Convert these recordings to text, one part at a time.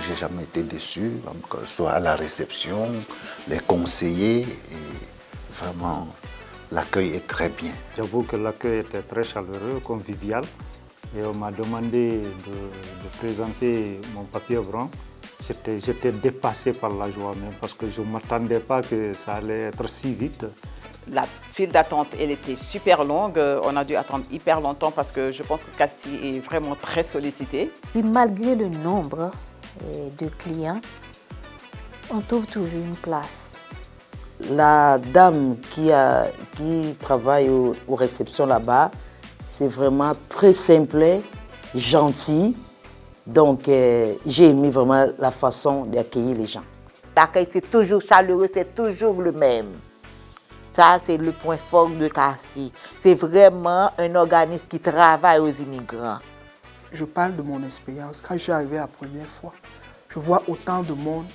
j'ai jamais été déçu, donc, soit à la réception, les conseillers, et vraiment l'accueil est très bien. J'avoue que l'accueil était très chaleureux, convivial, et on m'a demandé de présenter mon papier blanc. J'étais dépassé par la joie même parce que je ne m'attendais pas que ça allait être si vite. La file d'attente, elle était super longue. On a dû attendre hyper longtemps parce que je pense que Cassis est vraiment très sollicité. Puis malgré le nombre de clients, on trouve toujours une place. La dame qui travaille aux réceptions là-bas, c'est vraiment très simple, gentil. Donc j'ai aimé vraiment la façon d'accueillir les gens. L'accueil, c'est toujours chaleureux, c'est toujours le même. Ça, c'est le point fort de Cassis. C'est vraiment un organisme qui travaille aux immigrants. Je parle de mon expérience. Quand je suis arrivé la première fois, je vois autant de monde.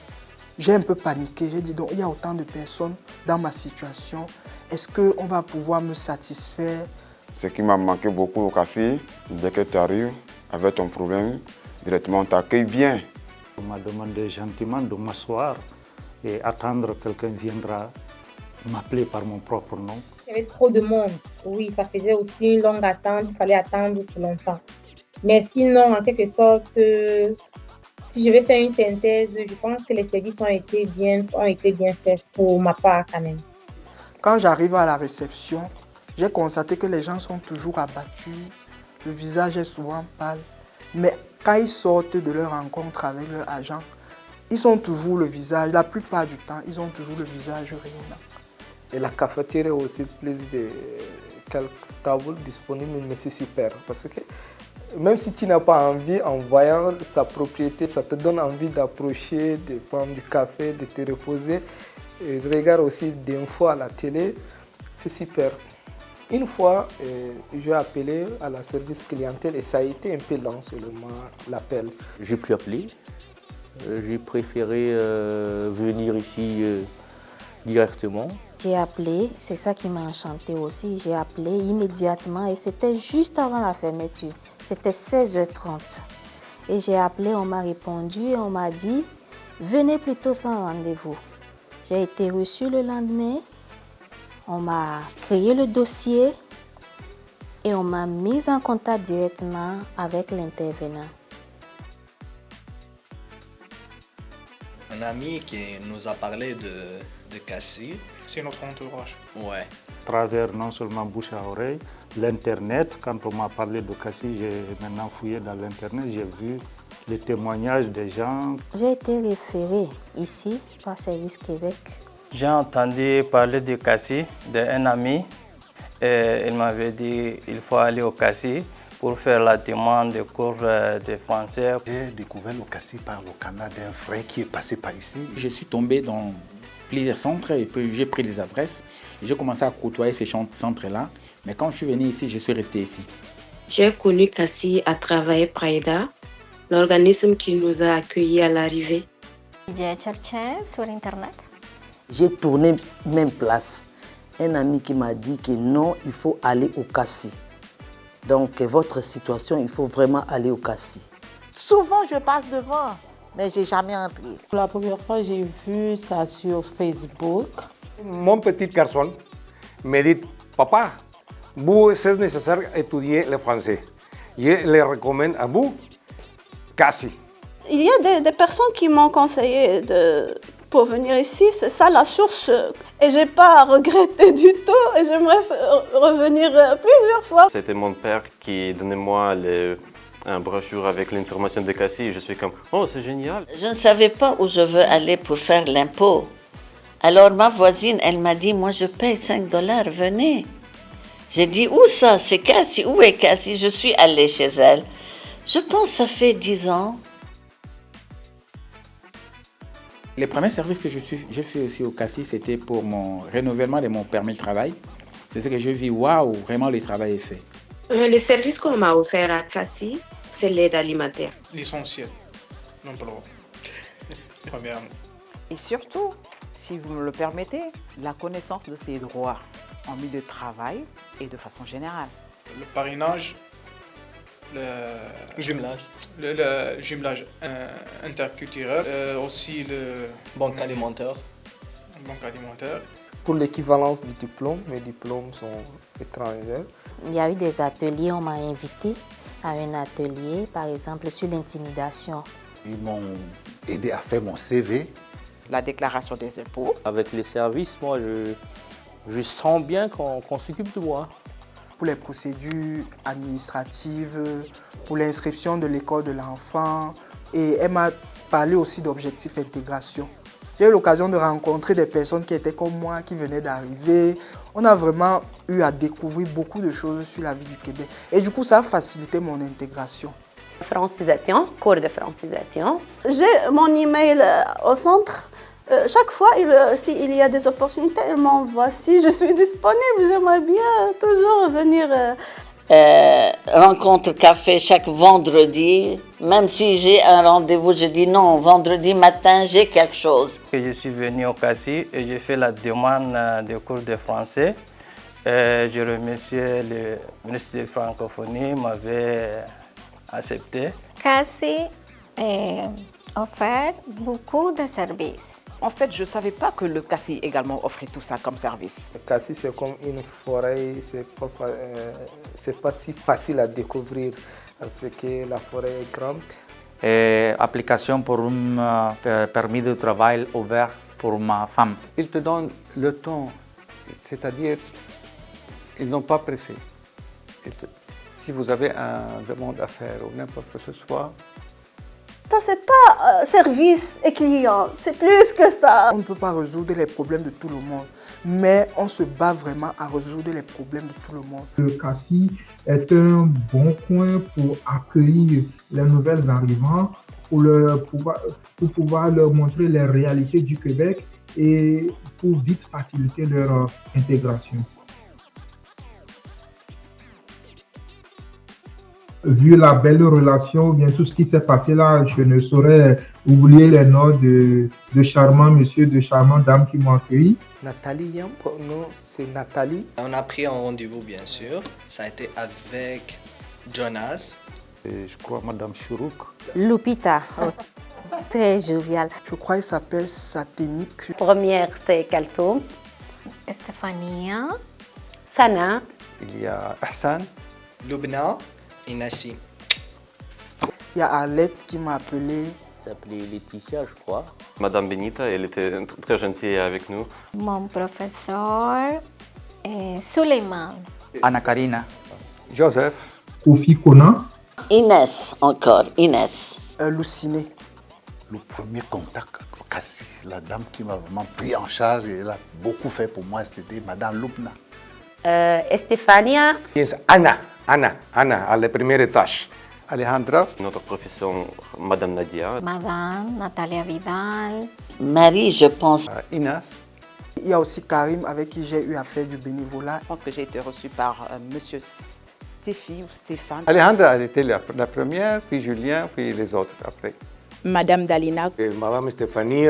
J'ai un peu paniqué. J'ai dit, donc, il y a autant de personnes dans ma situation. Est-ce qu'on va pouvoir me satisfaire? Ce qui m'a manqué beaucoup au Cassis, dès que tu arrives avec ton problème, directement on t'accueille bien. On m'a demandé gentiment de m'asseoir et attendre que quelqu'un viendra m'appeler par mon propre nom. Il y avait trop de monde. Oui, ça faisait aussi une longue attente. Il fallait attendre tout longtemps. Mais sinon, en quelque sorte, si je vais faire une synthèse, je pense que les services ont été bien faits pour ma part quand même. Quand j'arrive à la réception, j'ai constaté que les gens sont toujours abattus. Le visage est souvent pâle. Mais quand ils sortent de leur rencontre avec leur agent, ils ont toujours le visage, la plupart du temps, ils ont toujours le visage rayonnant. Et la cafetière aussi, plus de quelques tables disponibles, mais c'est super. Parce que même si tu n'as pas envie, en voyant sa propriété, ça te donne envie d'approcher, de prendre du café, de te reposer. Et regarde aussi d'infos à la télé, c'est super. Une fois, j'ai appelé à la service clientèle et ça a été un peu lent seulement l'appel. J'ai pu appeler. J'ai préféré venir ici directement. J'ai appelé, c'est ça qui m'a enchantée aussi. J'ai appelé immédiatement et c'était juste avant la fermeture. C'était 16h30. Et j'ai appelé, on m'a répondu et on m'a dit « Venez plutôt sans rendez-vous ». J'ai été reçue le lendemain, on m'a créé le dossier et on m'a mise en contact directement avec l'intervenant. Un ami qui nous a parlé de Cassis. C'est notre entourage. Ouais. À travers non seulement bouche à oreille, l'Internet, quand on m'a parlé de Cassis, j'ai maintenant fouillé dans l'Internet, j'ai vu les témoignages des gens. J'ai été référée ici par Service Québec. J'ai entendu parler de Cassis d'un ami. Et il m'avait dit qu'il faut aller au Cassis pour faire la demande de cours de français. J'ai découvert le Cassis par le canal d'un frère qui est passé par ici. Je suis tombé dans plusieurs centres et puis j'ai pris des adresses. J'ai commencé à côtoyer ces centres-là. Mais quand je suis venu ici, je suis resté ici. J'ai connu Cassis à travers Praida, l'organisme qui nous a accueillis à l'arrivée. J'ai cherché sur Internet. J'ai tourné même place. Un ami qui m'a dit que non, il faut aller au Cassis. Donc, votre situation, il faut vraiment aller au Cassis. Souvent, je passe devant, mais je n'ai jamais entré. La première fois, j'ai vu ça sur Facebook. Mon petit garçon me dit, papa, vous, c'est nécessaire d'étudier le français. Je le recommande à vous, Cassis. Il y a des personnes qui m'ont conseillé pour venir ici, c'est ça la source. Et je n'ai pas regretté du tout et j'aimerais revenir plusieurs fois. C'était mon père qui donnait moi un brochure avec l'information de Cassis. Je suis comme, oh, c'est génial. Je ne savais pas où je veux aller pour faire l'impôt. Alors ma voisine, elle m'a dit, moi je paye 5 $, venez. J'ai dit, où ça? C'est Cassis, où est Cassis? Je suis allée chez elle. Je pense que ça fait 10 ans. Les premiers services que j'ai fait aussi au Cassis, c'était pour mon renouvellement de mon permis de travail. C'est ce que je vis, waouh, vraiment le travail est fait. Le service qu'on m'a offert à Cassis, c'est l'aide alimentaire. L'essentiel, non pas premièrement. Et surtout, si vous me le permettez, la connaissance de ses droits en milieu de travail et de façon générale. Le parrainage, le jumelage. Le jumelage interculturel, aussi le banque alimentaire. Pour l'équivalence du diplôme, mes diplômes sont étrangers. Il y a eu des ateliers, on m'a invité à un atelier, par exemple, sur l'intimidation. Ils m'ont aidé à faire mon CV. La déclaration des impôts. Avec les services, moi, je sens bien qu'on s'occupe de moi. Pour les procédures administratives, pour l'inscription de l'école de l'enfant. Et elle m'a parlé aussi d'objectifs intégration. J'ai eu l'occasion de rencontrer des personnes qui étaient comme moi, qui venaient d'arriver. On a vraiment eu à découvrir beaucoup de choses sur la vie du Québec. Et du coup, ça a facilité mon intégration. Francisation, cours de francisation. J'ai mon email au centre. Chaque fois, s'il y a des opportunités, il m'envoie. Si je suis disponible, j'aimerais bien toujours venir. Rencontre café chaque vendredi. Même si j'ai un rendez-vous, je dis non, vendredi matin, j'ai quelque chose. Je suis venu au CACI et j'ai fait la demande de cours de français. Je remercie le ministre de la Francophonie, m'avait accepté. CACI offert beaucoup de services. En fait, je ne savais pas que le CACI également offrait tout ça comme service. Le CACI, c'est comme une forêt, c'est pas si facile à découvrir parce que la forêt est grande. Application pour un permis de travail ouvert pour ma femme. Ils te donnent le temps, c'est-à-dire ils n'ont pas pressé. Si vous avez une demande à faire ou n'importe quoi que ce soit, Ça, c'est pas service et client, c'est plus que ça. On ne peut pas résoudre les problèmes de tout le monde, mais on se bat vraiment à résoudre les problèmes de tout le monde. Le CACI est un bon point pour accueillir les nouvelles arrivants, pour pouvoir leur montrer les réalités du Québec et pour vite faciliter leur intégration. Vu la belle relation, bien tout ce qui s'est passé là, je ne saurais oublier les noms de charmants monsieur, de charmantes dames qui m'ont accueilli. Nathalie, non, c'est Nathalie. On a pris un rendez-vous, bien sûr. Ça a été avec Jonas. Et je crois Madame Chourouk. Lupita, très joviale. Je crois qu'il s'appelle Saténique. Première, c'est Kaltoum. Stéphania. Sana. Il y a Hassan. Lubna. Et Nassim. Il y a Arlette qui m'a appelé. Elle s'appelait Laetitia, je crois. Madame Benita, elle était très gentille avec nous. Mon professeur est Suleiman. Anna Karina. Joseph. Kofi Kona. Inès, encore, Inès. Luciné. Le premier contact au CACI, la dame qui m'a vraiment pris en charge et elle a beaucoup fait pour moi, c'était Madame Lubna. Estefania. Yes, Anna, à la première étage. Alejandra. Notre professeur, Madame Nadia. Madame Natalia Vidal. Marie, je pense. Inès. Il y a aussi Karim avec qui j'ai eu à faire du bénévolat. Je pense que j'ai été reçue par Monsieur Stéphie ou Stéphane. Alejandra, elle était la première, puis Julien, puis les autres après. Madame Dalina. Madame Stéphanie,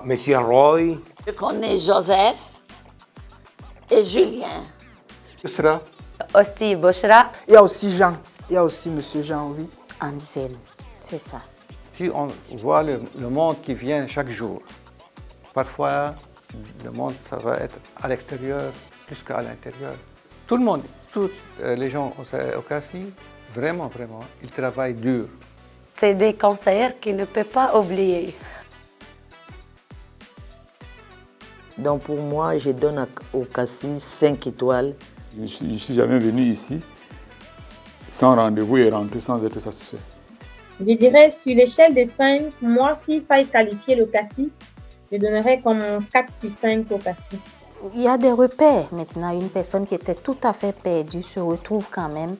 Monsieur Roy. Je connais Joseph et Julien. Boshra. Aussi Boshra. Il y a aussi Jean. Il y a aussi Monsieur Jean, oui. Ansel, c'est ça. Si on voit le monde qui vient chaque jour, parfois le monde ça va être à l'extérieur plus qu'à l'intérieur. Tout le monde, tous les gens au CACI, vraiment, ils travaillent dur. C'est des conseillers qui ne peuvent pas oublier. Donc pour moi, je donne au CACI 5 étoiles. Je ne suis jamais venu ici sans rendez-vous et rentrer sans être satisfait. Je dirais sur l'échelle de 5, moi, s'il fallait qualifier le CACI, je donnerais comme 4 sur 5 au CACI. Il y a des repères maintenant. Une personne qui était tout à fait perdue se retrouve quand même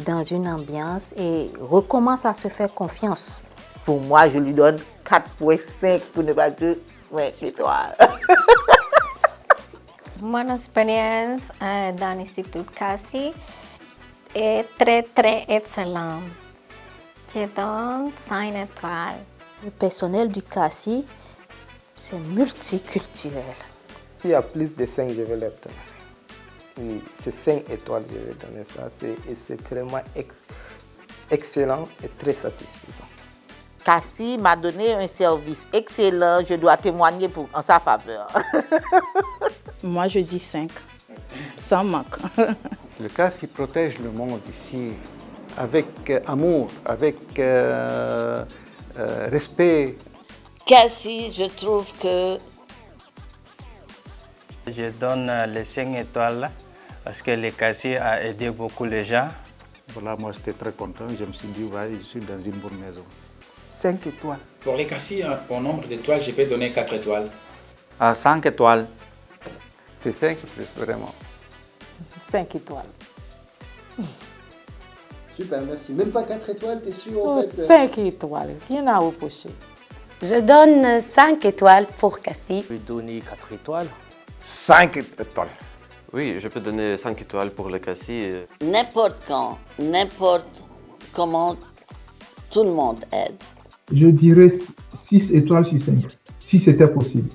dans une ambiance et recommence à se faire confiance. Pour moi, je lui donne 4,5 pour ne pas dire 5 étoiles. Mon expérience dans l'Institut CACI est très excellente. Je donne 5 étoiles. Le personnel du CACI, c'est multiculturel. S'il y a plus de 5, je vais leur donner. Oui, c'est 5 étoiles, je vais donner ça. C'est vraiment excellent et très satisfaisant. Cassie m'a donné un service excellent, je dois témoigner en sa faveur. Moi, je dis 5, sans manque. Le Cassie protège le monde ici avec amour, avec respect. Cassie, je trouve que... Je donne les 5 étoiles parce que le Cassie a aidé beaucoup les gens. Voilà, moi j'étais très content, je me suis dit, ouais, je suis dans une bonne maison. 5 étoiles. Pour les Cassie, au nombre d'étoiles, je peux donner 4 étoiles. 5 étoiles. C'est 5 plus, vraiment. 5 étoiles. Super, merci. Même pas 4 étoiles, t'es sûr en fait 5 étoiles, rien à reprocher. Je donne 5 étoiles pour Cassie. Je vais donner 4 étoiles. 5 étoiles. Oui, je peux donner 5 étoiles pour le Cassie. N'importe quand, n'importe comment, tout le monde aide. Je dirais 6 étoiles sur 5, si c'était possible.